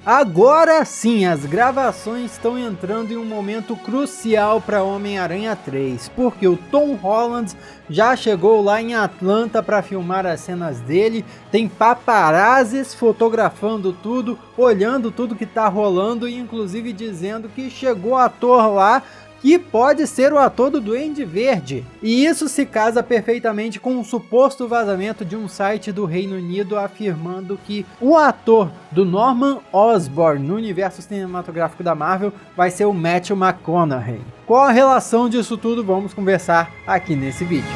Agora sim, as gravações estão entrando em um momento crucial para Homem-Aranha 3, porque o Tom Holland já chegou lá em Atlanta para filmar as cenas dele, tem paparazzis fotografando tudo, olhando tudo que tá rolando e inclusive dizendo que chegou ator lá que pode ser o ator do Duende Verde. E isso se casa perfeitamente com um suposto vazamento de um site do Reino Unido afirmando que o ator do Norman Osborn no universo cinematográfico da Marvel vai ser o Matthew McConaughey. Qual a relação disso tudo? Vamos conversar aqui nesse vídeo.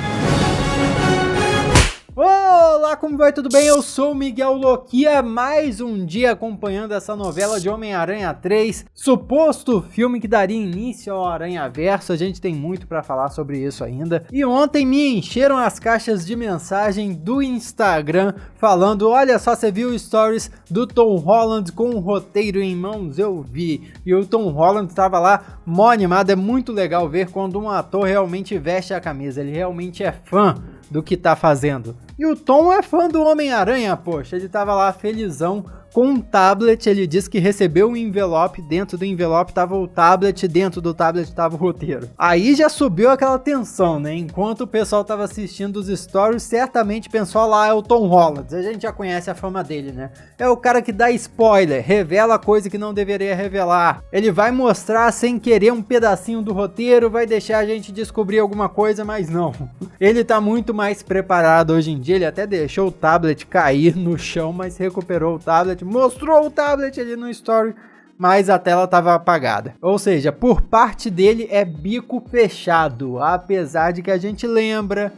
Olá, como vai? Tudo bem? Eu sou o Miguel Loquia, mais um dia acompanhando essa novela de Homem-Aranha 3, suposto filme que daria início ao Aranhaverso. A gente tem muito pra falar sobre isso ainda. E ontem me encheram as caixas de mensagem do Instagram falando: olha só, você viu stories do Tom Holland com o roteiro em mãos? Eu vi. E o Tom Holland estava lá mó animado. É muito legal ver quando um ator realmente veste a camisa, ele realmente é fã do que tá fazendo. E o Tom é fã do Homem-Aranha, poxa, ele tava lá felizão com um tablet, ele disse que recebeu um envelope, dentro do envelope tava o tablet, dentro do tablet tava o roteiro. Aí já subiu aquela tensão, né? Enquanto o pessoal tava assistindo os stories, certamente pensou lá, é o Tom Holland, a gente já conhece a fama dele, né? É o cara que dá spoiler, revela coisa que não deveria revelar. Ele vai mostrar sem querer um pedacinho do roteiro, vai deixar a gente descobrir alguma coisa, mas não. Ele tá muito mais preparado hoje em dia, ele até deixou o tablet cair no chão, mas recuperou o tablet, mostrou o tablet ali no story, mas a tela estava apagada. Ou seja, por parte dele é bico fechado, apesar de que a gente lembra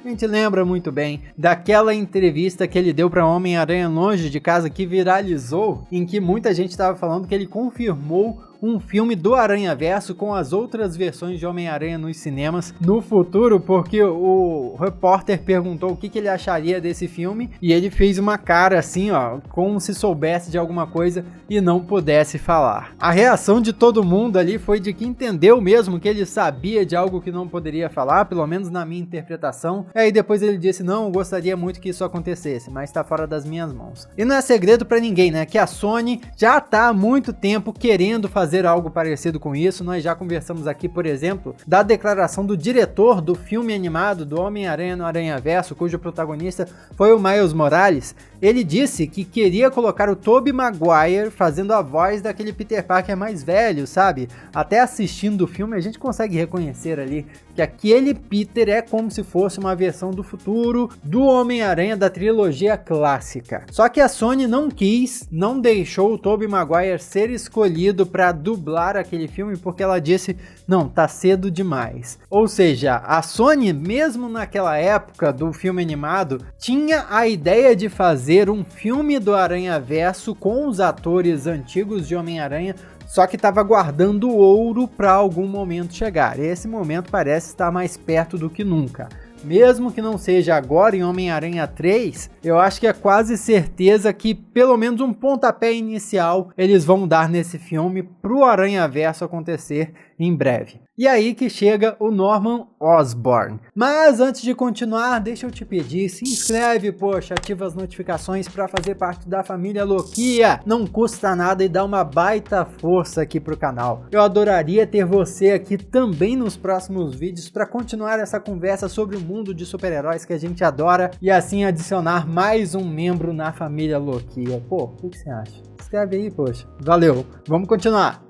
muito bem daquela entrevista que ele deu para Homem-Aranha Longe de Casa que viralizou, em que muita gente estava falando que ele confirmou um filme do Aranhaverso com as outras versões de Homem-Aranha nos cinemas no futuro, porque o repórter perguntou o que ele acharia desse filme e ele fez uma cara assim, ó, como se soubesse de alguma coisa e não pudesse falar. A reação de todo mundo ali foi de que entendeu mesmo que ele sabia de algo que não poderia falar, pelo menos na minha interpretação. E aí depois ele disse: não, eu gostaria muito que isso acontecesse, mas tá fora das minhas mãos. E não é segredo pra ninguém, né, que a Sony já tá há muito tempo querendo fazer algo parecido com isso. Nós já conversamos aqui, por exemplo, da declaração do diretor do filme animado do Homem-Aranha no Aranhaverso, cujo protagonista foi o Miles Morales. Ele disse que queria colocar o Tobey Maguire fazendo a voz daquele Peter Parker mais velho, sabe? Até assistindo o filme a gente consegue reconhecer ali que aquele Peter é como se fosse uma versão do futuro do Homem-Aranha da trilogia clássica. Só que a Sony não quis, não deixou o Tobey Maguire ser escolhido para dublar aquele filme porque ela disse: não, tá cedo demais. Ou seja, a Sony, mesmo naquela época do filme animado, tinha a ideia de fazer um filme do Aranhaverso com os atores antigos de Homem-Aranha, só que estava guardando ouro para algum momento chegar. E esse momento parece estar mais perto do que nunca. Mesmo que não seja agora em Homem-Aranha 3, eu acho que é quase certeza que pelo menos um pontapé inicial eles vão dar nesse filme pro Aranhaverso acontecer em breve. E aí que chega o Norman Osborn. Mas antes de continuar, deixa eu te pedir, se inscreve, poxa, ativa as notificações para fazer parte da família Loquia. Não custa nada e dá uma baita força aqui pro canal. Eu adoraria ter você aqui também nos próximos vídeos para continuar essa conversa sobre o mundo de super-heróis que a gente adora e assim adicionar mais um membro na família Loquia. Pô, o que você acha? Escreve aí, poxa. Valeu, vamos continuar.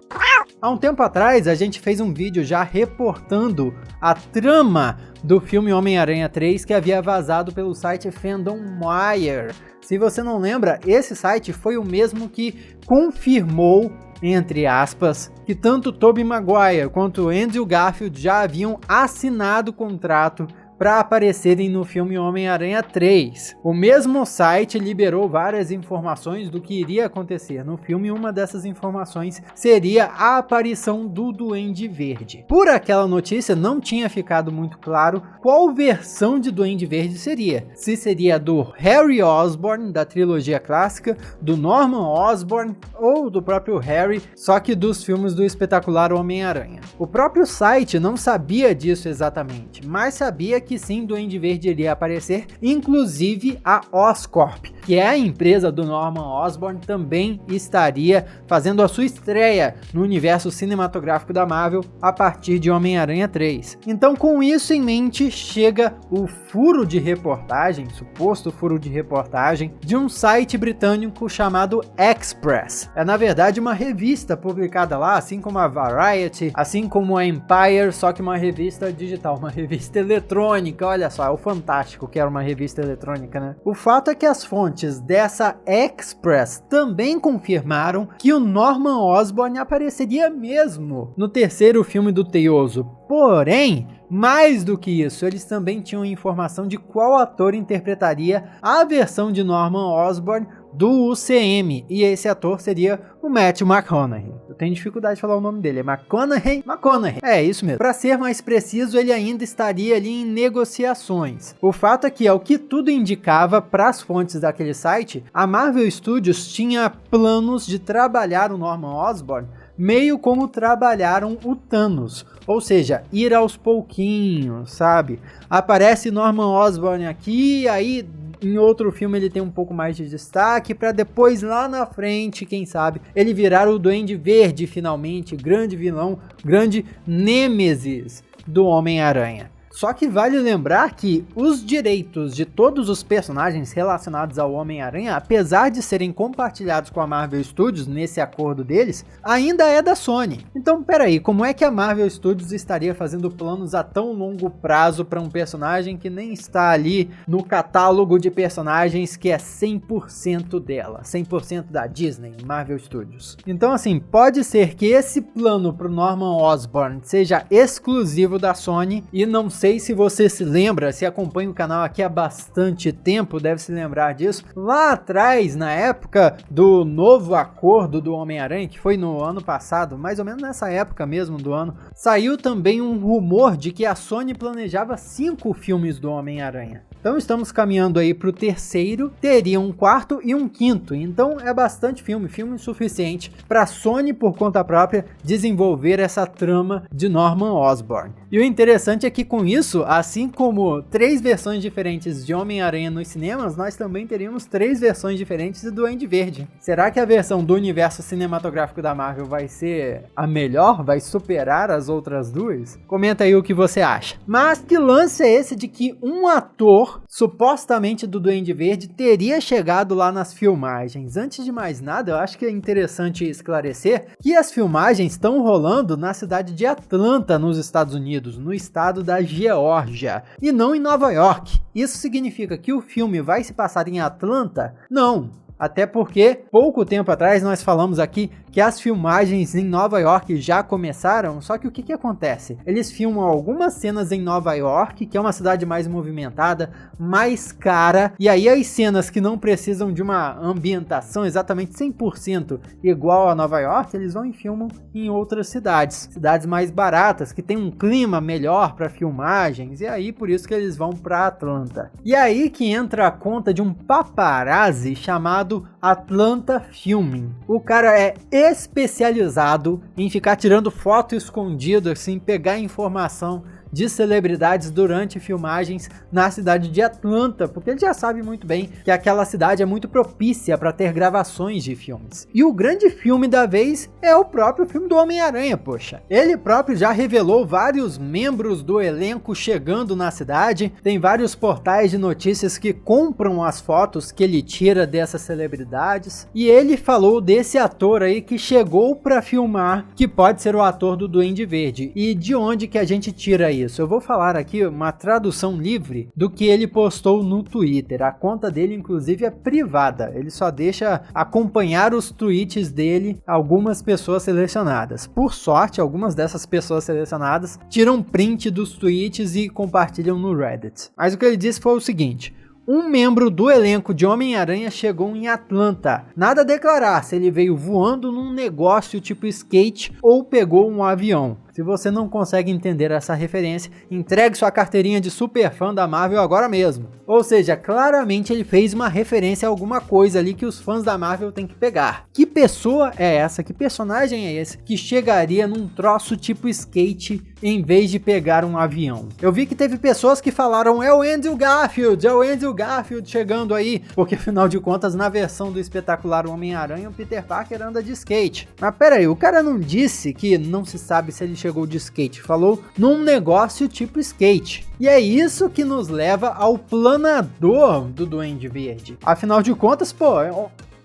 Há um tempo atrás a gente fez um vídeo já reportando a trama do filme Homem-Aranha 3 que havia vazado pelo site Fandomwire. Se você não lembra, esse site foi o mesmo que confirmou, entre aspas, que tanto Tobey Maguire quanto Andrew Garfield já haviam assinado o contrato para aparecerem no filme Homem-Aranha 3. O mesmo site liberou várias informações do que iria acontecer no filme e uma dessas informações seria a aparição do Duende Verde. Por aquela notícia não tinha ficado muito claro qual versão de Duende Verde seria. Se seria do Harry Osborn, da trilogia clássica, do Norman Osborn ou do próprio Harry, só que dos filmes do espetacular Homem-Aranha. O próprio site não sabia disso exatamente, mas sabia que que sim, Duende Verde iria aparecer, inclusive a Oscorp, que é a empresa do Norman Osborn, também estaria fazendo a sua estreia no universo cinematográfico da Marvel a partir de Homem-Aranha 3. Então, com isso em mente, chega o furo de reportagem, suposto furo de reportagem, de um site britânico chamado Express. É na verdade uma revista publicada lá, assim como a Variety, assim como a Empire, só que uma revista digital, uma revista eletrônica. Olha só, é o fantástico que era uma revista eletrônica, né? O fato é que as fontes dessa Express também confirmaram que o Norman Osborn apareceria mesmo no terceiro filme do Teioso. Porém, mais do que isso, eles também tinham informação de qual ator interpretaria a versão de Norman Osborn do UCM, e esse ator seria o Matthew McConaughey. Eu tenho dificuldade de falar o nome dele, é McConaughey? McConaughey, é isso mesmo. Para ser mais preciso, ele ainda estaria ali em negociações. O fato é que, ao que tudo indicava para as fontes daquele site, a Marvel Studios tinha planos de trabalhar o Norman Osborn meio como trabalharam o Thanos, ou seja, ir aos pouquinhos, sabe? Aparece Norman Osborn aqui, aí em outro filme ele tem um pouco mais de destaque, para depois lá na frente, quem sabe, ele virar o Duende Verde finalmente, grande vilão, grande nêmesis do Homem-Aranha. Só que vale lembrar que os direitos de todos os personagens relacionados ao Homem-Aranha, apesar de serem compartilhados com a Marvel Studios nesse acordo deles, ainda é da Sony. Então, peraí, como é que a Marvel Studios estaria fazendo planos a tão longo prazo para um personagem que nem está ali no catálogo de personagens que é 100% dela, 100% da Disney, Marvel Studios? Então, assim, pode ser que esse plano para o Norman Osborn seja exclusivo da Sony e não sei se você se lembra, se acompanha o canal aqui há bastante tempo, deve se lembrar disso. Lá atrás, na época do novo acordo do Homem-Aranha, que foi no ano passado, mais ou menos nessa época mesmo do ano, saiu também um rumor de que a Sony planejava 5 filmes do Homem-Aranha. Então estamos caminhando aí para o terceiro, teria um quarto e um quinto, então é bastante filme suficiente para a Sony por conta própria desenvolver essa trama de Norman Osborn. E o interessante é que com isso, assim como 3 versões diferentes de Homem-Aranha nos cinemas, nós também teríamos 3 versões diferentes do Duende Verde. Será que a versão do universo cinematográfico da Marvel vai ser a melhor? Vai superar as outras duas? Comenta aí o que você acha. Mas que lance é esse de que um ator supostamente do Duende Verde teria chegado lá nas filmagens? Antes de mais nada, eu acho que é interessante esclarecer que as filmagens estão rolando na cidade de Atlanta, nos Estados Unidos, no estado da Geórgia, e não em Nova York. Isso significa que o filme vai se passar em Atlanta? Não. Até porque, pouco tempo atrás, nós falamos aqui que as filmagens em Nova York já começaram, só que o que acontece? Eles filmam algumas cenas em Nova York, que é uma cidade mais movimentada, mais cara, e aí as cenas que não precisam de uma ambientação exatamente 100% igual a Nova York, eles vão e filmam em outras cidades mais baratas, que tem um clima melhor para filmagens, e aí por isso que eles vão para Atlanta. E aí que entra a conta de um paparazzi chamado Atlanta Filming. O cara é especializado em ficar tirando foto escondido, assim, pegar informação de celebridades durante filmagens na cidade de Atlanta, porque ele já sabe muito bem que aquela cidade é muito propícia para ter gravações de filmes. E o grande filme da vez é o próprio filme do Homem-Aranha, poxa. Ele próprio já revelou vários membros do elenco chegando na cidade, tem vários portais de notícias que compram as fotos que ele tira dessas celebridades, e ele falou desse ator aí que chegou para filmar, que pode ser o ator do Duende Verde. E de onde que a gente tira isso? Eu vou falar aqui uma tradução livre do que ele postou no Twitter. A conta dele, inclusive, é privada. Ele só deixa acompanhar os tweets dele algumas pessoas selecionadas. Por sorte, algumas dessas pessoas selecionadas tiram print dos tweets e compartilham no Reddit. Mas o que ele disse foi o seguinte: um membro do elenco de Homem-Aranha chegou em Atlanta. Nada a declarar se ele veio voando num negócio tipo skate ou pegou um avião. Se você não consegue entender essa referência, entregue sua carteirinha de super fã da Marvel agora mesmo. Ou seja, claramente ele fez uma referência a alguma coisa ali que os fãs da Marvel têm que pegar. Que pessoa é essa? Que personagem é esse que chegaria num troço tipo skate em vez de pegar um avião? Eu vi que teve pessoas que falaram é o Andrew Garfield chegando aí, porque afinal de contas na versão do espetacular Homem-Aranha o Peter Parker anda de skate. Mas pera aí, o cara não disse que não se sabe se ele chegou de skate, falou num negócio tipo skate. E é isso que nos leva ao planador do Duende Verde. Afinal de contas, pô,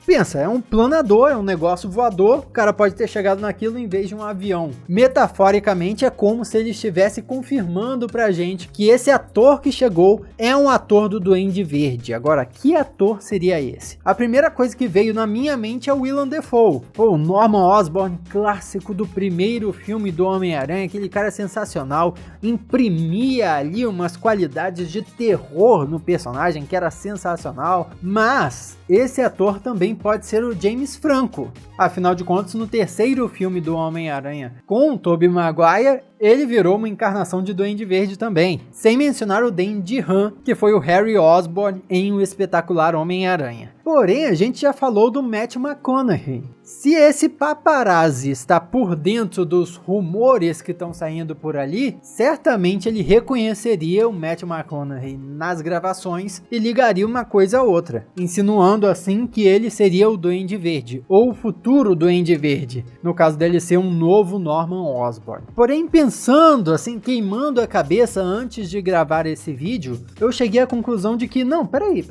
pensa, é um planador, é um negócio voador, o cara pode ter chegado naquilo em vez de um avião. Metaforicamente é como se ele estivesse confirmando pra gente que esse ator que chegou é um ator do Duende Verde. Agora, que ator seria esse? A primeira coisa que veio na minha mente é o Willem Dafoe. O Norman Osborn, clássico do primeiro filme do Homem-Aranha, aquele cara sensacional, imprimia ali umas qualidades de terror no personagem que era sensacional, mas esse ator também pode ser o James Franco. Afinal de contas, no terceiro filme do Homem-Aranha com o Tobey Maguire, ele virou uma encarnação de Duende Verde também. Sem mencionar o Dane DeHaan, que foi o Harry Osborn em O Espetacular Homem-Aranha. Porém, a gente já falou do Matthew McConaughey. Se esse paparazzi está por dentro dos rumores que estão saindo por ali, certamente ele reconheceria o Matthew McConaughey nas gravações e ligaria uma coisa a outra, insinuando assim que ele seria o Duende Verde, ou o futuro Duende Verde, no caso dele ser um novo Norman Osborn. Porém, pensando assim, queimando a cabeça antes de gravar esse vídeo, eu cheguei à conclusão de que, não, peraí.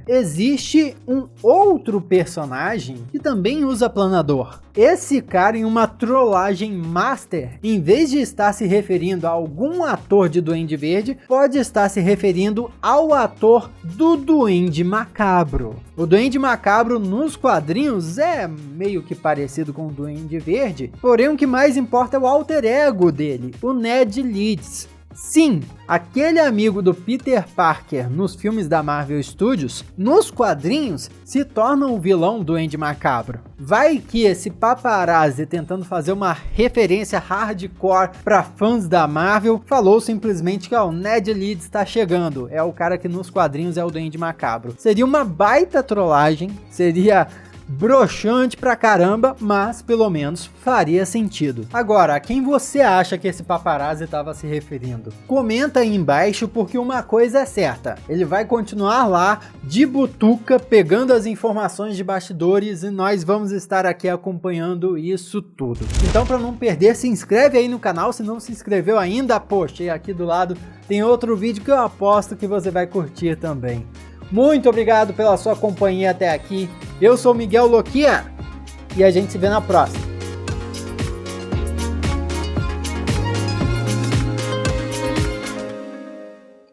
Existe um outro personagem que também usa planador. Esse cara, em uma trollagem master, em vez de estar se referindo a algum ator de Duende Verde, pode estar se referindo ao ator do Duende Macabro. O Duende Macabro nos quadrinhos é meio que parecido com o Duende Verde, porém o que mais importa é o alter ego dele, o Ned Leeds. Sim, aquele amigo do Peter Parker nos filmes da Marvel Studios, nos quadrinhos, se torna o vilão do Duende Macabro. Vai que esse paparazzi tentando fazer uma referência hardcore para fãs da Marvel, falou simplesmente que o Ned Leeds está chegando, é o cara que nos quadrinhos é o Duende Macabro. Seria uma baita trollagem, seria broxante pra caramba, mas pelo menos faria sentido. Agora, a quem você acha que esse paparazzi estava se referindo? Comenta aí embaixo, porque uma coisa é certa, ele vai continuar lá de butuca pegando as informações de bastidores e nós vamos estar aqui acompanhando isso tudo. Então, para não perder, se inscreve aí no canal se não se inscreveu ainda. Poxa, e aqui do lado tem outro vídeo que eu aposto que você vai curtir também. Muito obrigado pela sua companhia até aqui. Eu sou Miguel Loquia e a gente se vê na próxima.